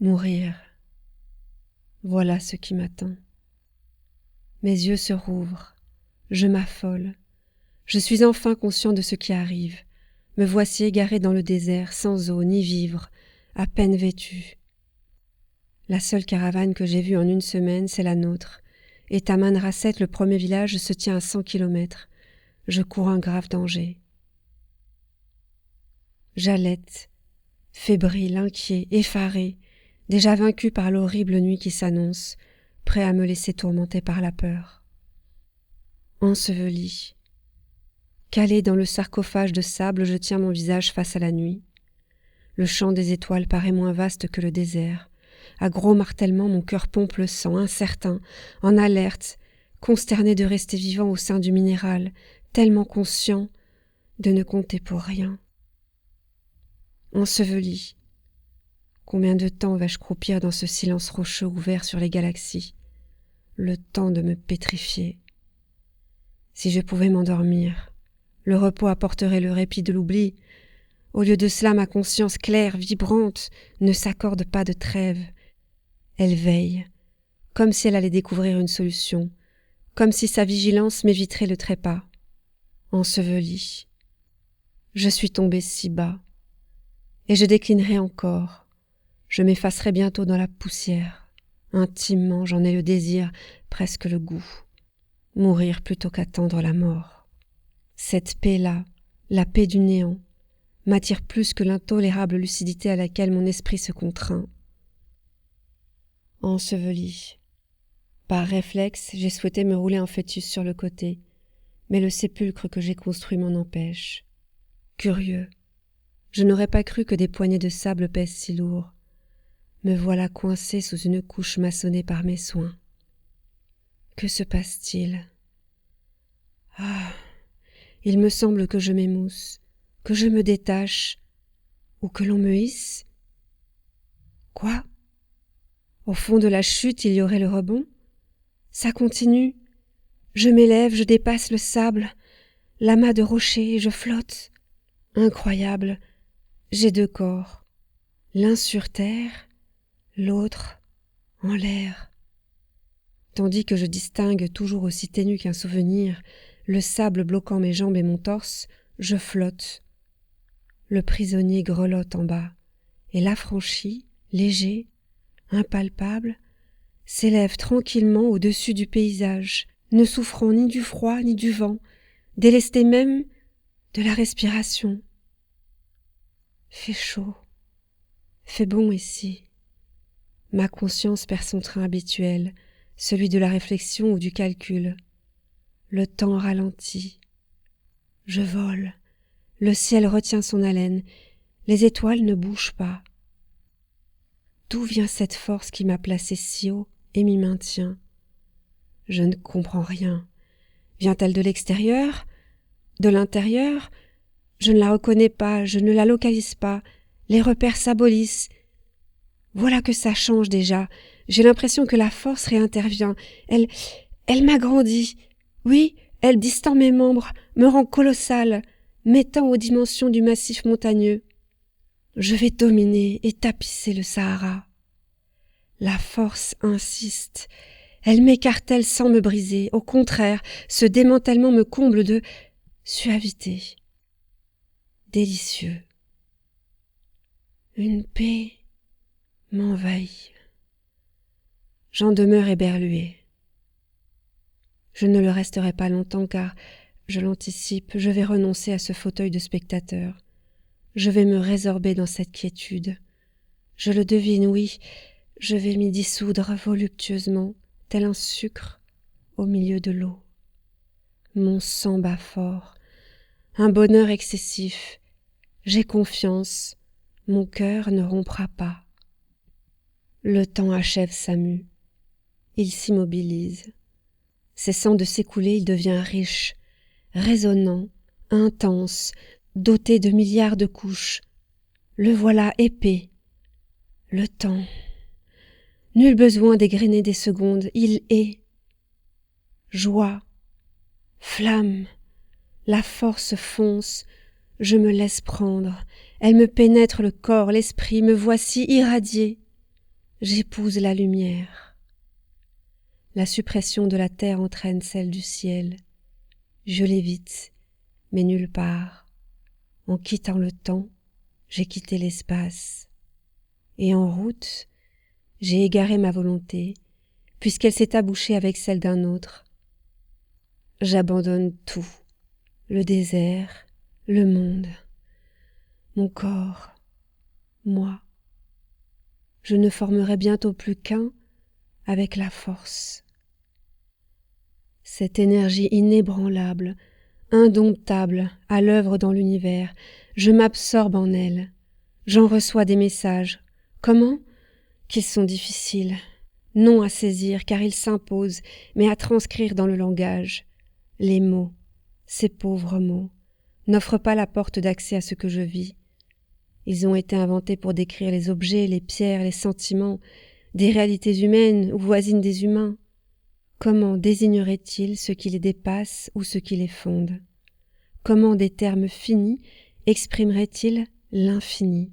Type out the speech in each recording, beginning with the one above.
Mourir. Voilà ce qui m'attend. Mes yeux se rouvrent. Je m'affole. Je suis enfin conscient de ce qui arrive. Me voici égaré dans le désert, sans eau ni vivres, à peine vêtu. La seule caravane que j'ai vue en une semaine, c'est la nôtre. Et Taman Rasset, le premier village, se tient à 100 kilomètres. Je cours un grave danger. J'halète, fébrile, inquiet, effaré, déjà vaincu par l'horrible nuit qui s'annonce, prêt à me laisser tourmenter par la peur. Enseveli, calé dans le sarcophage de sable, je tiens mon visage face à la nuit. Le champ des étoiles paraît moins vaste que le désert. À gros martèlements, mon cœur pompe le sang, incertain, en alerte, consterné de rester vivant au sein du minéral, tellement conscient de ne compter pour rien. Enseveli. Combien de temps vais-je croupir dans ce silence rocheux ouvert sur les galaxies? Le temps de me pétrifier. Si je pouvais m'endormir, le repos apporterait le répit de l'oubli. Au lieu de cela, ma conscience claire, vibrante, ne s'accorde pas de trêve. Elle veille, comme si elle allait découvrir une solution, comme si sa vigilance m'éviterait le trépas. Enseveli. Je suis tombé si bas. Et je déclinerai encore. Je m'effacerai bientôt dans la poussière. Intimement, j'en ai le désir, presque le goût. Mourir plutôt qu'attendre la mort. Cette paix-là, la paix du néant, m'attire plus que l'intolérable lucidité à laquelle mon esprit se contraint. Enseveli. Par réflexe, j'ai souhaité me rouler en fœtus sur le côté, mais le sépulcre que j'ai construit m'en empêche. Curieux. Je n'aurais pas cru que des poignées de sable pèsent si lourd. Me voilà coincé sous une couche maçonnée par mes soins. Que se passe-t-il? Ah, il me semble que je m'émousse, que je me détache, ou que l'on me hisse. Quoi? Au fond de la chute, il y aurait le rebond? Ça continue. Je m'élève, je dépasse le sable, l'amas de rochers, je flotte. Incroyable. J'ai deux corps, l'un sur terre, l'autre en l'air. Tandis que je distingue, toujours aussi ténu qu'un souvenir, le sable bloquant mes jambes et mon torse, je flotte. Le prisonnier grelotte en bas, et l'affranchi, léger, impalpable, s'élève tranquillement au-dessus du paysage, ne souffrant ni du froid ni du vent, délesté même de la respiration. Fait chaud, fait bon ici. Ma conscience perd son train habituel, celui de la réflexion ou du calcul. Le temps ralentit. Je vole. Le ciel retient son haleine. Les étoiles ne bougent pas. D'où vient cette force qui m'a placé si haut et m'y maintient? Je ne comprends rien. Vient-elle de l'extérieur? De l'intérieur? Je ne la reconnais pas, je ne la localise pas. Les repères s'abolissent. Voilà que ça change déjà. J'ai l'impression que la force réintervient. Elle m'agrandit. Oui, elle distend mes membres, me rend colossale, m'étend aux dimensions du massif montagneux. Je vais dominer et tapisser le Sahara. La force insiste. Elle m'écartèle sans me briser. Au contraire, ce démantèlement me comble de suavité. Délicieux. Une paix m'envahit. J'en demeure éberlué. Je ne le resterai pas longtemps car, je l'anticipe, je vais renoncer à ce fauteuil de spectateur. Je vais me résorber dans cette quiétude. Je le devine, oui, je vais m'y dissoudre voluptueusement, tel un sucre au milieu de l'eau. Mon sang bat fort, un bonheur excessif. J'ai confiance, mon cœur ne rompra pas. Le temps achève sa mue. Il s'immobilise. Cessant de s'écouler, il devient riche, résonnant, intense, doté de milliards de couches. Le voilà épais. Le temps. Nul besoin d'égrener des secondes, il est. Joie, flamme, la force fonce, je me laisse prendre, elle me pénètre le corps, l'esprit, me voici irradié. j'épouse la lumière. La suppression de la terre entraîne celle du ciel. Je l'évite, mais nulle part. En quittant le temps, j'ai quitté l'espace. Et en route, j'ai égaré ma volonté, puisqu'elle s'est abouchée avec celle d'un autre. J'abandonne tout, le désert, le monde, mon corps, moi. Je ne formerai bientôt plus qu'un avec la force. Cette énergie inébranlable, indomptable, à l'œuvre dans l'univers, je m'absorbe en elle. J'en reçois des messages. Comment ? Qu'ils sont difficiles. Non à saisir, car ils s'imposent, mais à transcrire dans le langage. Les mots, ces pauvres mots, n'offrent pas la porte d'accès à ce que je vis. Ils ont été inventés pour décrire les objets, les pierres, les sentiments, des réalités humaines ou voisines des humains. Comment désigneraient-ils ce qui les dépasse ou ce qui les fonde ? Comment des termes finis exprimeraient-ils l'infini ?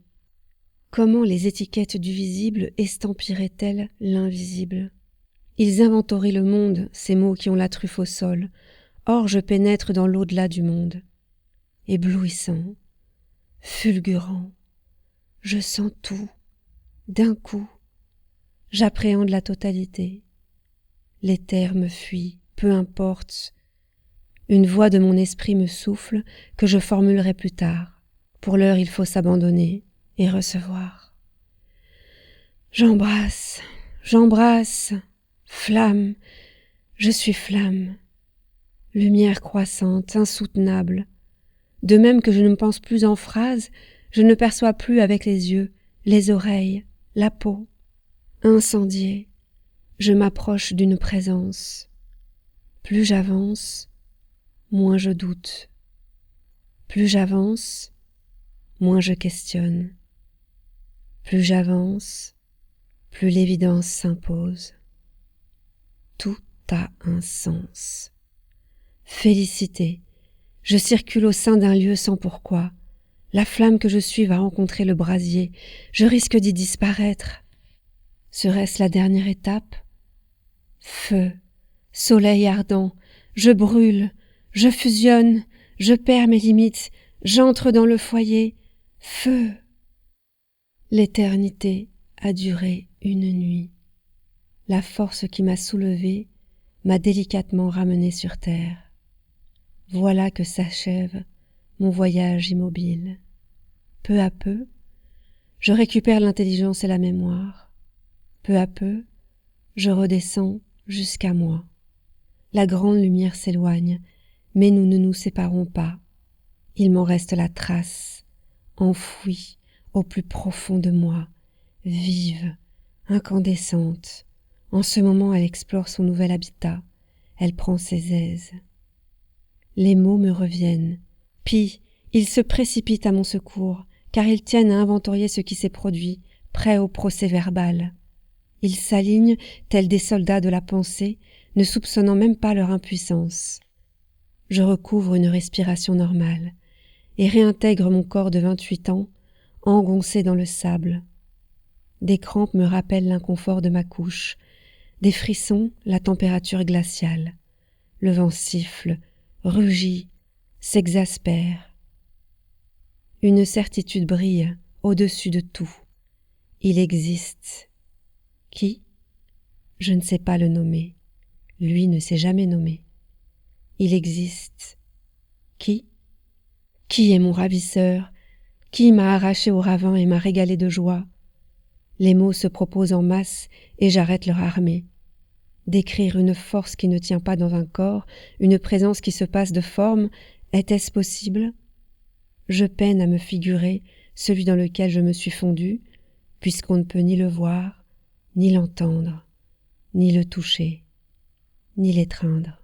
Comment les étiquettes du visible estampilleraient-elles l'invisible ? Ils inventorient le monde, ces mots qui ont la truffe au sol. Or je pénètre dans l'au-delà du monde. Éblouissant, fulgurant, je sens tout, d'un coup. J'appréhende la totalité. L'éther me fuit, peu importe. Une voix de mon esprit me souffle que je formulerai plus tard. Pour l'heure, il faut s'abandonner et recevoir. J'embrasse, flamme, je suis flamme. Lumière croissante, insoutenable. De même que je ne me pense plus en phrases, je ne perçois plus avec les yeux, les oreilles, la peau. Incendiée, je m'approche d'une présence. Plus j'avance, moins je doute. Plus j'avance, moins je questionne. Plus j'avance, plus l'évidence s'impose. Tout a un sens. Félicité, je circule au sein d'un lieu sans pourquoi. La flamme que je suis va rencontrer le brasier. Je risque d'y disparaître. Serait-ce la dernière étape ? Feu, soleil ardent, je brûle, je fusionne, je perds mes limites, j'entre dans le foyer. Feu. L'éternité a duré une nuit. La force qui m'a soulevé m'a délicatement ramené sur terre. Voilà que s'achève mon voyage immobile. Peu à peu, je récupère l'intelligence et la mémoire. Peu à peu, je redescends jusqu'à moi. La grande lumière s'éloigne, mais nous ne nous séparons pas. Il m'en reste la trace, enfouie au plus profond de moi, vive, incandescente. En ce moment, elle explore son nouvel habitat. Elle prend ses aises. Les mots me reviennent. Puis, ils se précipitent à mon secours, car ils tiennent à inventorier ce qui s'est produit, prêts au procès-verbal. Ils s'alignent tels des soldats de la pensée, ne soupçonnant même pas leur impuissance. Je recouvre une respiration normale et réintègre mon corps de 28 ans, engoncé dans le sable. Des crampes me rappellent l'inconfort de ma couche, des frissons, la température glaciale. Le vent siffle, rugit, s'exaspère. Une certitude brille au-dessus de tout. Il existe. Qui ? Je ne sais pas le nommer. Lui ne s'est jamais nommé. Il existe. Qui ? Qui est mon ravisseur ? Qui m'a arraché au ravin et m'a régalé de joie ? Les mots se proposent en masse et j'arrête leur armée. Décrire une force qui ne tient pas dans un corps, une présence qui se passe de forme, était-ce possible ? Je peine à me figurer celui dans lequel je me suis fondu, puisqu'on ne peut ni le voir, ni l'entendre, ni le toucher, ni l'étreindre.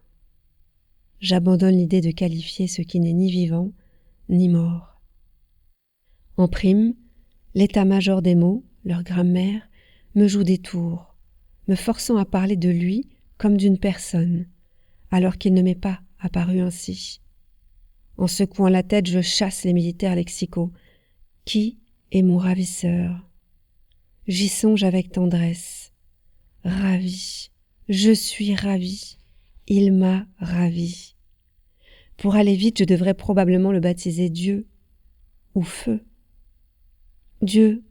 J'abandonne l'idée de qualifier ce qui n'est ni vivant, ni mort. En prime, l'état-major des mots, leur grammaire, me joue des tours, me forçant à parler de lui comme d'une personne, alors qu'il ne m'est pas apparu ainsi. En secouant la tête, je chasse les militaires lexicaux. Qui est mon ravisseur ? J'y songe avec tendresse. Ravi, je suis ravi, il m'a ravi. Pour aller vite, je devrais probablement le baptiser Dieu ou Feu. Dieu,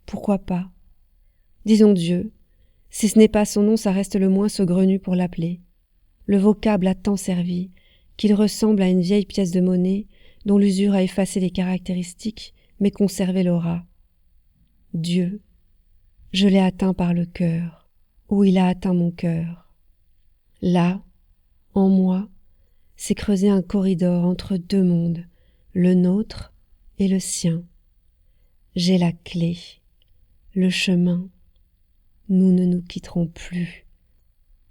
pourquoi pas? Disons Dieu. Si ce n'est pas son nom, ça reste le moins saugrenu pour l'appeler. Le vocable a tant servi qu'il ressemble à une vieille pièce de monnaie dont l'usure a effacé les caractéristiques mais conservé l'aura. Dieu, je l'ai atteint par le cœur, ou il a atteint mon cœur. Là, en moi, s'est creusé un corridor entre deux mondes, le nôtre et le sien. J'ai la clé, le chemin. Nous ne nous quitterons plus.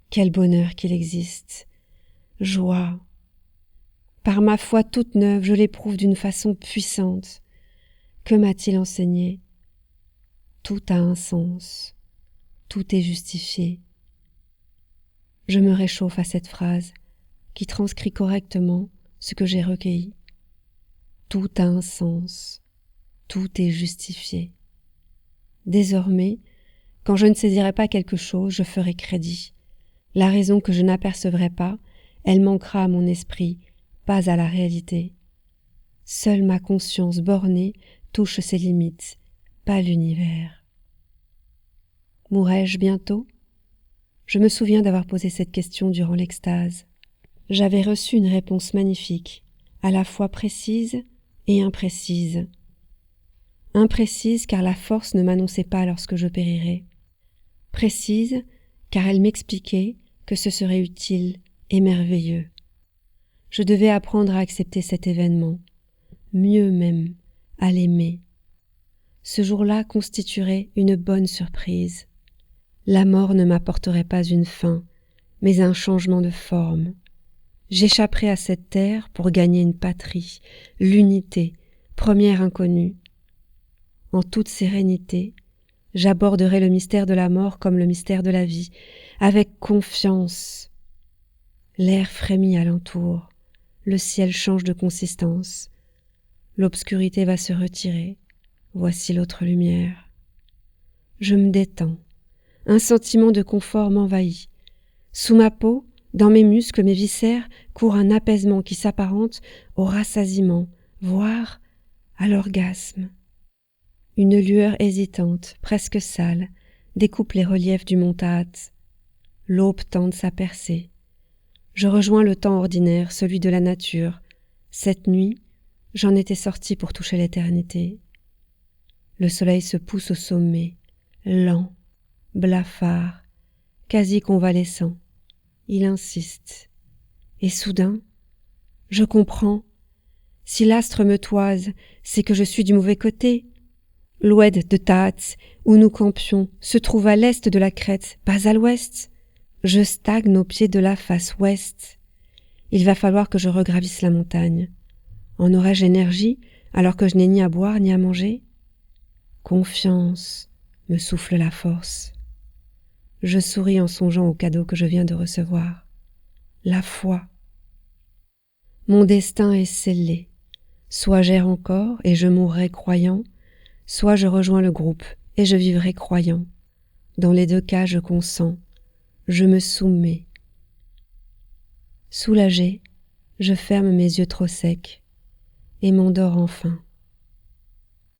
Quel bonheur qu'il existe. Joie. Par ma foi toute neuve, je l'éprouve d'une façon puissante. Que m'a-t-il enseigné? Tout a un sens. Tout est justifié. Je me réchauffe à cette phrase qui transcrit correctement ce que j'ai recueilli. Tout a un sens. Tout est justifié. Désormais, quand je ne saisirai pas quelque chose, je ferai crédit. La raison que je n'apercevrai pas, elle manquera à mon esprit, pas à la réalité. Seule ma conscience bornée touche ses limites, pas l'univers. Mourrai-je bientôt? Je me souviens d'avoir posé cette question durant l'extase. J'avais reçu une réponse magnifique, à la fois précise et imprécise. Imprécise car la force ne m'annonçait pas lorsque je périrais. Précise car elle m'expliquait que ce serait utile et merveilleux. Je devais apprendre à accepter cet événement, mieux même, à l'aimer. Ce jour-là constituerait une bonne surprise. La mort ne m'apporterait pas une fin, mais un changement de forme. J'échapperais à cette terre pour gagner une patrie, l'unité, première inconnue. En toute sérénité, j'aborderai le mystère de la mort comme le mystère de la vie, avec confiance. L'air frémit alentour, le ciel change de consistance, l'obscurité va se retirer, voici l'autre lumière. Je me détends, un sentiment de confort m'envahit. Sous ma peau, dans mes muscles, mes viscères, court un apaisement qui s'apparente au rassasiement, voire à l'orgasme. Une lueur hésitante, presque sale, découpe les reliefs du mont Tahat. L'aube tente sa percée. Je rejoins le temps ordinaire, celui de la nature. Cette nuit, j'en étais sorti pour toucher l'éternité. Le soleil se pousse au sommet, lent, blafard, quasi convalescent. Il insiste. Et soudain, je comprends. Si l'astre me toise, c'est que je suis du mauvais côté. L'oued de Tahat, où nous campions, se trouve à l'est de la crête, pas à l'ouest. Je stagne au pied de la face ouest. Il va falloir que je regravisse la montagne. En aurais-je énergie alors que je n'ai ni à boire ni à manger? Confiance, me souffle la force. Je souris en songeant au cadeau que je viens de recevoir. La foi. Mon destin est scellé. Soit j'erre encore et je mourrai croyant, soit je rejoins le groupe et je vivrai croyant. Dans les deux cas, je consens. Je me soumets. Soulagé, je ferme mes yeux trop secs et m'endors enfin.